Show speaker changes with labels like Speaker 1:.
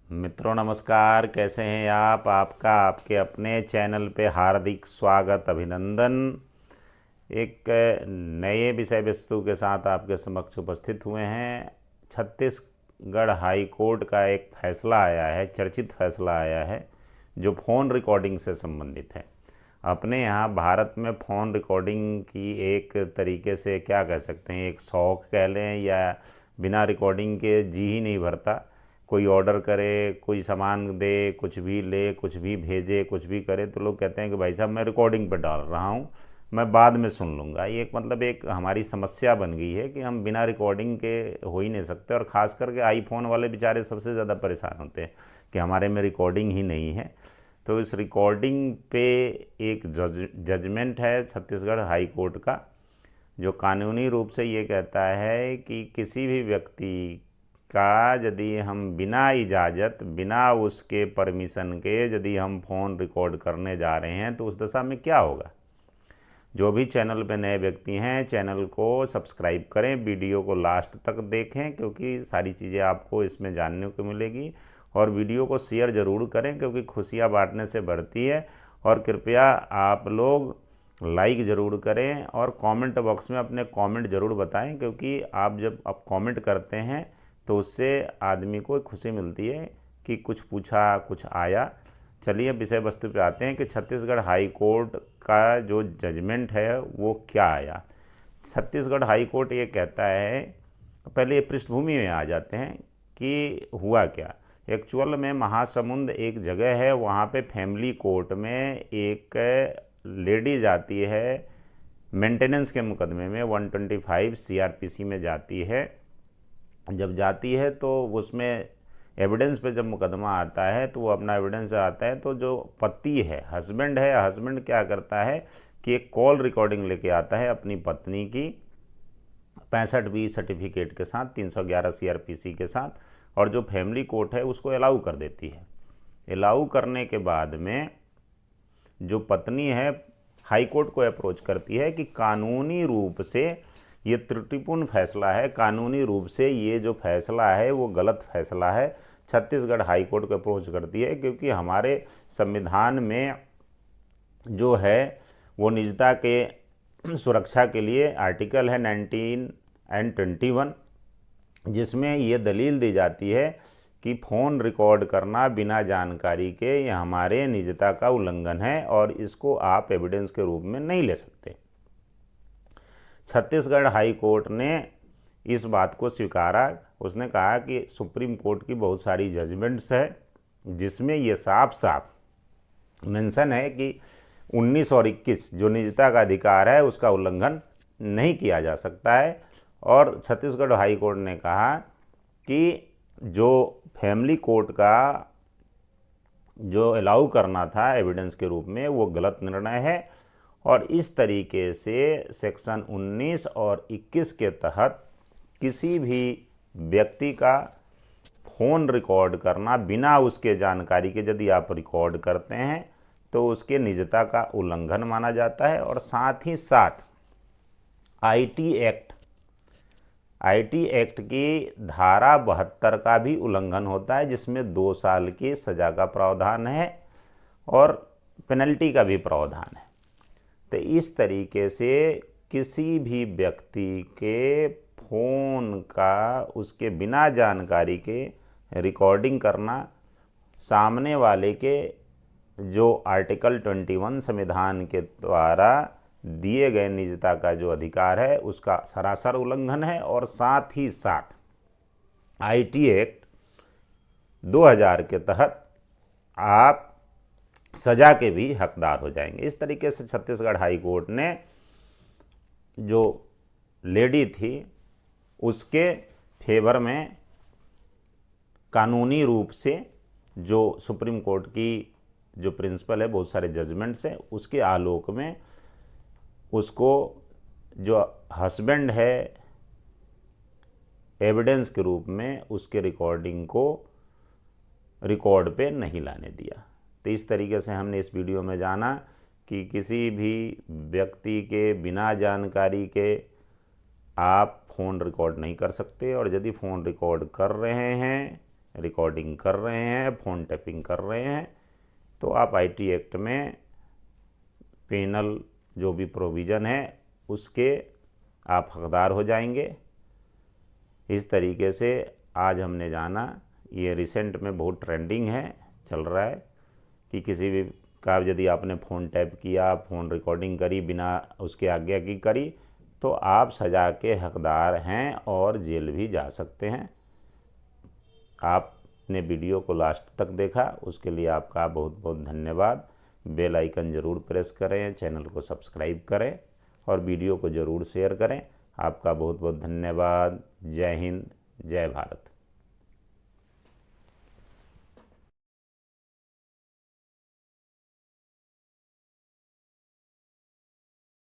Speaker 1: मित्रों नमस्कार, कैसे हैं आप? आपका आपके अपने चैनल पे हार्दिक स्वागत, अभिनंदन। एक नए विषय वस्तु के साथ आपके समक्ष उपस्थित हुए हैं। छत्तीसगढ़ हाई कोर्ट का एक फैसला आया है, चर्चित फैसला आया है, जो फ़ोन रिकॉर्डिंग से संबंधित है। अपने यहाँ भारत में फ़ोन रिकॉर्डिंग की एक तरीके से क्या कह सकते हैं, एक शौक कह लें, या बिना रिकॉर्डिंग के जी ही नहीं भरता। कोई ऑर्डर करे, कोई सामान दे, कुछ भी ले, कुछ भी भेजे, कुछ भी करे, तो लोग कहते हैं कि भाई साहब मैं रिकॉर्डिंग पे डाल रहा हूँ, मैं बाद में सुन लूँगा। ये एक मतलब एक हमारी समस्या बन गई है कि हम बिना रिकॉर्डिंग के हो ही नहीं सकते। और ख़ास करके आईफोन वाले बेचारे सबसे ज़्यादा परेशान होते हैं कि हमारे में रिकॉर्डिंग ही नहीं है। तो इस रिकॉर्डिंग पे एक जजमेंट है छत्तीसगढ़ हाई कोर्ट का, जो कानूनी रूप से ये कहता है कि किसी भी व्यक्ति का यदि हम बिना इजाज़त, बिना उसके परमिशन के यदि हम फ़ोन रिकॉर्ड करने जा रहे हैं तो उस दशा में क्या होगा। जो भी चैनल पे नए व्यक्ति हैं, चैनल को सब्सक्राइब करें, वीडियो को लास्ट तक देखें, क्योंकि सारी चीज़ें आपको इसमें जानने को मिलेगी। और वीडियो को शेयर ज़रूर करें, क्योंकि खुशियाँ बांटने से बढ़ती है। और कृपया आप लोग लाइक ज़रूर करें और कमेंट बॉक्स में अपने कमेंट ज़रूर बताएं, क्योंकि आप जब कमेंट करते हैं तो उससे आदमी को खुशी मिलती है कि कुछ पूछा, कुछ आया। चलिए विषय वस्तु पे आते हैं कि छत्तीसगढ़ हाई कोर्ट का जो जजमेंट है वो क्या आया। छत्तीसगढ़ हाई कोर्ट ये कहता है, पहले ये पृष्ठभूमि में आ जाते हैं कि हुआ क्या। एक्चुअल में महासमुंद एक जगह है, वहाँ पे फैमिली कोर्ट में एक लेडी जाती है, मेंटेनेंस के मुकदमे में 125 सीआरपीसी में जाती है। जब जाती है तो उसमें एविडेंस पे जब मुकदमा आता है तो वो अपना एविडेंस आता है, तो जो पति है, हस्बैंड है, हस्बैंड क्या करता है कि एक कॉल रिकॉर्डिंग लेके आता है अपनी पत्नी की 65B सर्टिफिकेट के साथ, 311 सीआरपीसी के साथ। और जो फैमिली कोर्ट है उसको अलाउ कर देती है। अलाउ करने के बाद में जो पत्नी है हाई कोर्ट को अप्रोच करती है कि कानूनी रूप से ये त्रुटिपूर्ण फैसला है, कानूनी रूप से ये जो फैसला है वो गलत फैसला है। छत्तीसगढ़ हाई कोर्ट को अप्रोच करती है, क्योंकि हमारे संविधान में जो है वो निजता के सुरक्षा के लिए आर्टिकल है 19 एंड 21, जिसमें ये दलील दी जाती है कि फ़ोन रिकॉर्ड करना बिना जानकारी के ये हमारे निजता का उल्लंघन है और इसको आप एविडेंस के रूप में नहीं ले सकते। छत्तीसगढ़ हाई कोर्ट ने इस बात को स्वीकारा। उसने कहा कि सुप्रीम कोर्ट की बहुत सारी जजमेंट्स है जिसमें ये साफ साफ मेंशन है कि 19 और 21 जो निजता का अधिकार है उसका उल्लंघन नहीं किया जा सकता है। और छत्तीसगढ़ हाई कोर्ट ने कहा कि जो फैमिली कोर्ट का जो अलाउ करना था एविडेंस के रूप में वो गलत निर्णय है। और इस तरीके से सेक्शन 19 और 21 के तहत किसी भी व्यक्ति का फ़ोन रिकॉर्ड करना बिना उसके जानकारी के यदि आप रिकॉर्ड करते हैं तो उसके निजता का उल्लंघन माना जाता है। और साथ ही साथ आईटी एक्ट की धारा 72 का भी उल्लंघन होता है, जिसमें 2 साल की सज़ा का प्रावधान है और पेनल्टी का भी प्रावधान है। तो इस तरीके से किसी भी व्यक्ति के फ़ोन का उसके बिना जानकारी के रिकॉर्डिंग करना सामने वाले के जो आर्टिकल 21 संविधान के द्वारा दिए गए निजता का जो अधिकार है उसका सरासर उल्लंघन है। और साथ ही साथ आईटी एक्ट 2000 के तहत आप सजा के भी हकदार हो जाएंगे। इस तरीके से छत्तीसगढ़ हाई कोर्ट ने जो लेडी थी उसके फेवर में कानूनी रूप से जो सुप्रीम कोर्ट की जो प्रिंसिपल है, बहुत सारे जजमेंट्स हैं, उसके आलोक में उसको जो हस्बैंड है एविडेंस के रूप में उसके रिकॉर्डिंग को रिकॉर्ड पे नहीं लाने दिया। तो इस तरीके से हमने इस वीडियो में जाना कि किसी भी व्यक्ति के बिना जानकारी के आप फ़ोन रिकॉर्ड नहीं कर सकते, और यदि फ़ोन रिकॉर्ड कर रहे हैं रिकॉर्डिंग कर रहे हैं, फ़ोन टैपिंग कर रहे हैं, तो आप आईटी एक्ट में पेनल जो भी प्रोविज़न है उसके आप हकदार हो जाएंगे। इस तरीके से आज हमने जाना, ये रिसेंट में बहुत ट्रेंडिंग है, चल रहा है कि किसी भी का यदि आपने फ़ोन टैप किया, फ़ोन रिकॉर्डिंग करी, बिना उसके आज्ञा की करी, तो आप सज़ा के हकदार हैं और जेल भी जा सकते हैं। आपने वीडियो को लास्ट तक देखा, उसके लिए आपका बहुत बहुत धन्यवाद। बेल आइकन ज़रूर प्रेस करें, चैनल को सब्सक्राइब करें और वीडियो को ज़रूर शेयर करें। आपका बहुत बहुत धन्यवाद। जय हिंद, जय भारत।